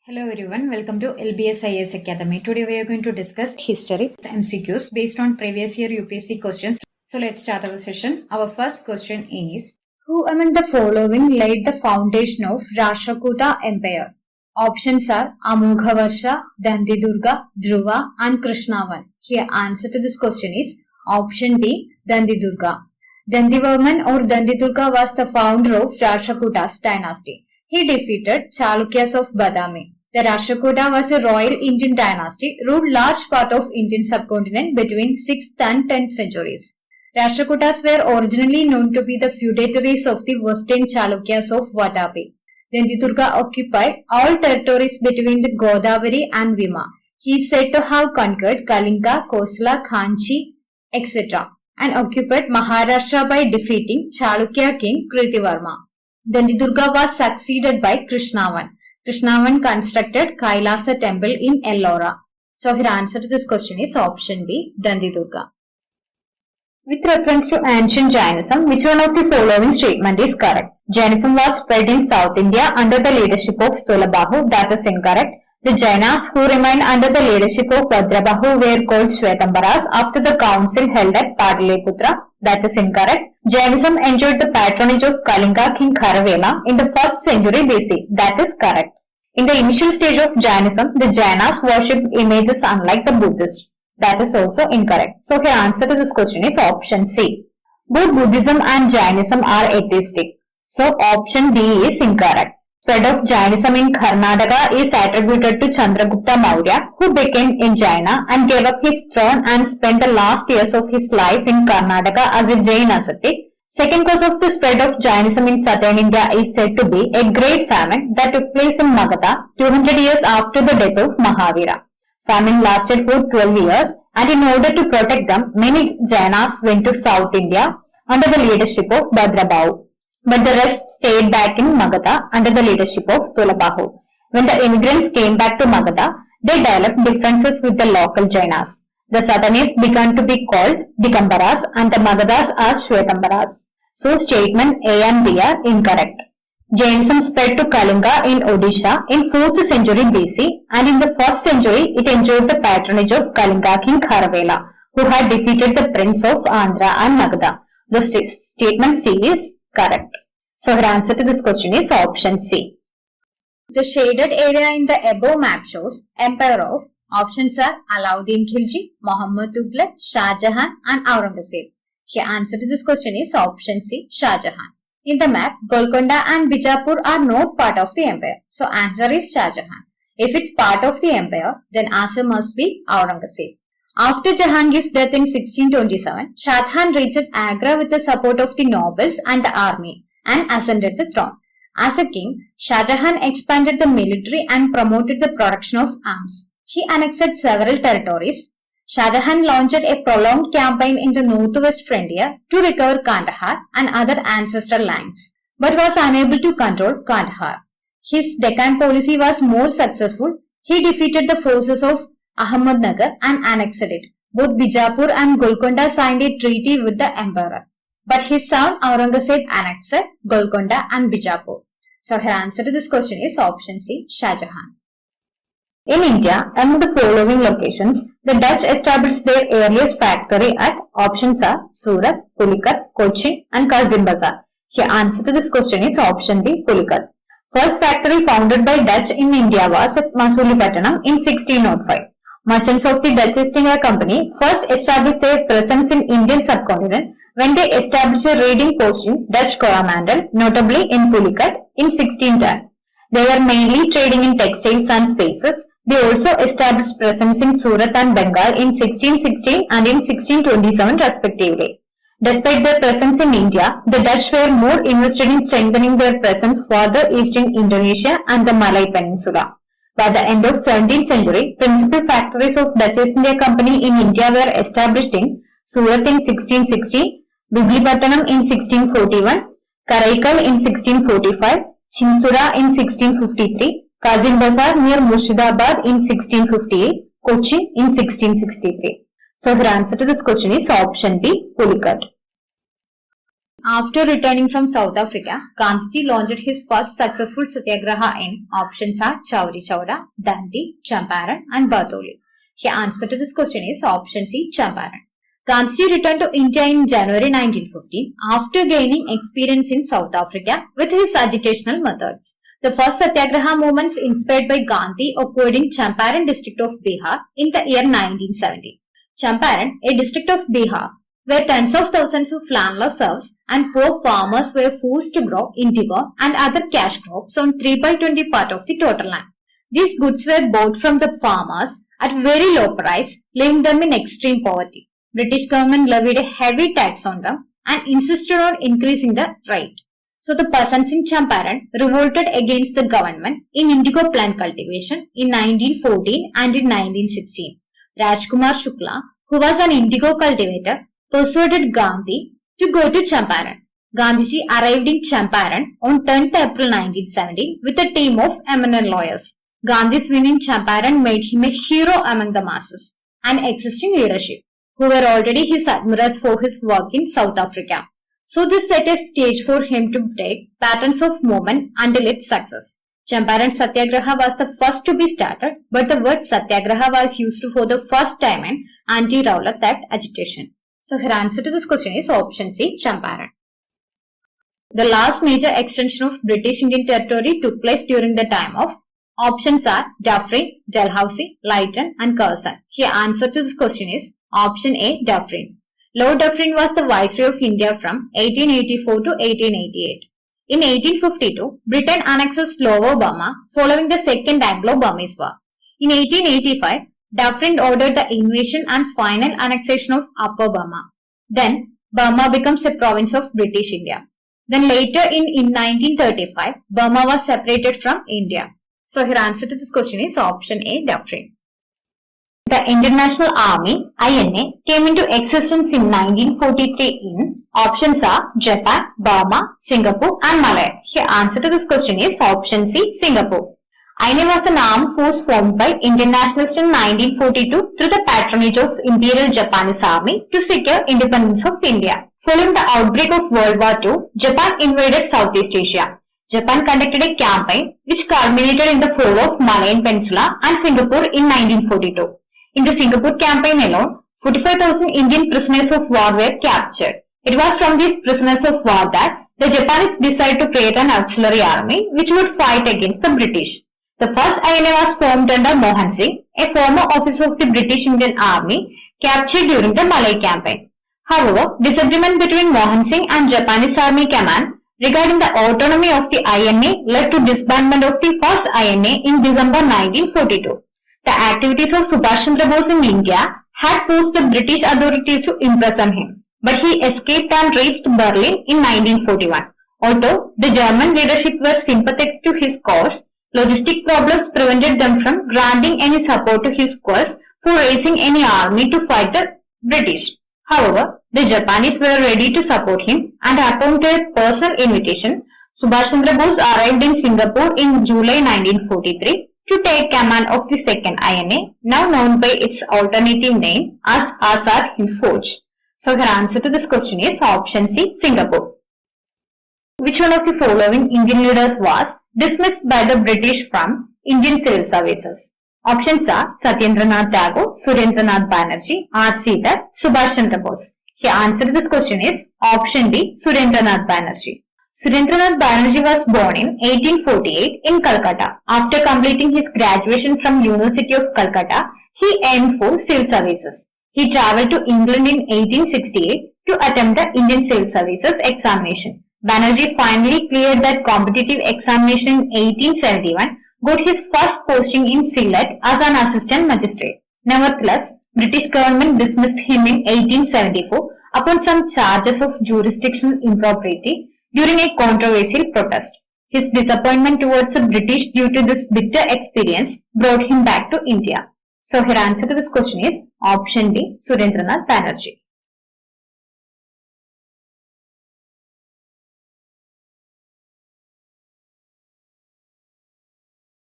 Hello everyone, welcome to LBS IAS Academy. Today we are going to discuss history MCQs based on previous year UPSC questions. So let's start our session. Our first question is, who among the following laid the foundation of Rashtrakuta Empire? Options are Amughavasha, Dandidurga, Dhruva and Krishnavan. Here answer to this question is option D, Dandidurga. Dandivarman or Dandidurga was the founder of Rashtrakutas dynasty. He defeated Chalukyas of Badami. The Rashtrakuta was a royal Indian dynasty, ruled large part of Indian subcontinent between 6th and 10th centuries. Rashtrakutas were originally known to be the feudatories of the western Chalukyas of Vadapi. Dandidurga occupied all territories between the Godavari and Vima. He is said to have conquered Kalinga, Kosala, Kanchi, etc. and occupied Maharashtra by defeating Chalukya king Kritivarma. Dandidurga was succeeded by Krishnavan. Krishnavan constructed Kailasa temple in Ellora. So here answer to this question is option B, Dandidurga. With reference to ancient Jainism, which one of the following statement is correct? Jainism was spread in South India under the leadership of Stulabahu. That is incorrect. The Jainas who remained under the leadership of Bhadrabahu were called Shvetambaras after the council held at Pataliputra. That is incorrect. Jainism enjoyed the patronage of Kalinga king Kharavela in the 1st century BC. That is correct. In the initial stage of Jainism, the Jainas worshipped images unlike the Buddhists. That is also incorrect. So here answer to this question is option C. Both Buddhism and Jainism are atheistic. So option D is incorrect. Spread of Jainism in Karnataka is attributed to Chandragupta Maurya, who became a Jaina and gave up his throne and spent the last years of his life in Karnataka as a Jain ascetic. Second cause of the spread of Jainism in southern India is said to be a great famine that took place in Magadha 200 years after the death of Mahavira. Famine lasted for 12 years, and in order to protect them, many Jainas went to South India under the leadership of Bhadrabahu. But the rest stayed back in Magadha under the leadership of Stulabahu. When the immigrants came back to Magadha, they developed differences with the local Jainas. The Southernies began to be called Digambaras and the Magadhas as Shvetambaras. So statement A and B are incorrect. Jainism spread to Kalinga in Odisha in 4th century BC, and in the 1st century it enjoyed the patronage of Kalinga king Kharavela, who had defeated the prince of Andhra and Magadha. The statement C is correct. So her answer to this question is option C. The shaded area in the above map shows empire of options are Alauddin Khilji, Muhammad Tughlaq, Shah Jahan and Aurangzeb. Here answer to this question is option C, Shah Jahan. In the map, Golconda and Bijapur are not part of the empire. So answer is Shah Jahan. If it's part of the empire, then answer must be Aurangzeb. After Jahangir's death in 1627, Shah Jahan reached Agra with the support of the nobles and the army and ascended the throne. As a king, Shah Jahan expanded the military and promoted the production of arms. He annexed several territories. Shah Jahan launched a prolonged campaign in the northwest frontier to recover Kandahar and other ancestral lands, but was unable to control Kandahar. His Deccan policy was more successful. He defeated the forces of Ahmednagar and annexed it. Both Bijapur and Golconda signed a treaty with the emperor, but his son Aurangzeb annexed Golconda and Bijapur. So her answer to this question is option C, Shah Jahan. In India, among the following locations, the Dutch established their earliest factory at options are Surat, Pulicat, Cochin and Kazim Bazar. Here answer to this question is option D, Pulicat. First factory founded by Dutch in India was at Masulipatanam in 1605. Merchants of the Dutch East India Company first established their presence in Indian subcontinent when they established a raiding post in Dutch Coromandel, notably in Pulicat in 1610. They were mainly trading in textiles and spices. They also established presence in Surat and Bengal in 1616 and in 1627 respectively. Despite their presence in India, the Dutch were more invested in strengthening their presence further east in Indonesia and the Malay Peninsula. By the end of 17th century, principal factories of Dutch East India Company in India were established in Surat in 1660, Viglipattanam in 1641, Karaikal in 1645, Chinsura in 1653, Kazim Bazar near Murshidabad in 1658, Cochin in 1663. So the answer to this question is option D, Pulicat. After returning from South Africa, Gandhiji launched his first successful satyagraha in options are Chauri Chaura, Dandi, Champaran and Bardoli. The answer to this question is option C, Champaran. Gandhiji returned to India in January 1950 after gaining experience in South Africa with his agitational methods. The first satyagraha movements inspired by Gandhi occurred in Champaran district of Bihar in the year 1970. Champaran, a district of Bihar, where tens of thousands of landless serfs and poor farmers were forced to grow indigo and other cash crops on 3/20 part of the total land. These goods were bought from the farmers at very low price, leaving them in extreme poverty. British government levied a heavy tax on them and insisted on increasing the rate. So the peasants in Champaran revolted against the government in indigo plant cultivation in 1914 and in 1916. Rajkumar Shukla, who was an indigo cultivator, persuaded Gandhi to go to Champaran. Gandhiji arrived in Champaran on 10th April 1970 with a team of eminent lawyers. Gandhi's win in Champaran made him a hero among the masses and existing leadership, who were already his admirers for his work in South Africa. So this set a stage for him to break patterns of movement until its success. Champaran Satyagraha was the first to be started, but the word Satyagraha was used for the first time in anti-Rowlatt Act agitation. So her answer to this question is option C, Champaran. The last major extension of British Indian territory took place during the time of options are Dufferin, Dalhousie, Lytton and Curzon. Here answer to this question is option A, Dufferin. Lord Dufferin was the Viceroy of India from 1884 to 1888. In 1852, Britain annexes Lower Burma following the Second Anglo-Burmese War. In 1885, Dufferin ordered the invasion and final annexation of Upper Burma. Then, Burma becomes a province of British India. Then later in 1935, Burma was separated from India. So, her answer to this question is option A, Dufferin. The International Army, INA, came into existence in 1943 in options are Japan, Burma, Singapore and Malaya. Here answer to this question is option C, Singapore. INA was an armed force formed by internationalists in 1942 through the patronage of Imperial Japanese Army to secure independence of India. Following the outbreak of World War II, Japan invaded Southeast Asia. Japan conducted a campaign which culminated in the fall of Malayan Peninsula and Singapore in 1942. In the Singapore campaign alone, 45,000 Indian prisoners of war were captured. It was from these prisoners of war that the Japanese decided to create an auxiliary army which would fight against the British. The first INA was formed under Mohan Singh, a former officer of the British Indian Army captured during the Malay campaign. However, disagreement between Mohan Singh and Japanese Army Command regarding the autonomy of the INA led to disbandment of the first INA in December 1942. The activities of Subhash Chandra Bose in India had forced the British authorities to imprison him, but he escaped and reached Berlin in 1941. Although the German leadership were sympathetic to his cause, logistic problems prevented them from granting any support to his cause for raising any army to fight the British. However, the Japanese were ready to support him and upon their personal invitation, Subhash Chandra Bose arrived in Singapore in July 1943 to take command of the second INA, now known by its alternative name as Azad Hind Fauj. So her answer to this question is option C, Singapore. Which one of the following Indian leaders was dismissed by the British from Indian civil services? Options are Satyendranath Tagore, Surendranath Banerjee, R.C. Dutt, Subhash Chandra Bose. The answer to this question is option D, Surendranath Banerjee. Surendranath Banerjee was born in 1848 in Calcutta. After completing his graduation from University of Calcutta, he aimed for civil services. He travelled to England in 1868 to attempt the Indian Civil Services examination. Banerjee finally cleared that competitive examination in 1871, got his first posting in Sylhet as an assistant magistrate. Nevertheless, British government dismissed him in 1874 upon some charges of jurisdictional impropriety during a controversial protest. His disappointment towards the British due to this bitter experience brought him back to India. So her answer to this question is option D, Surendranath Banerjee.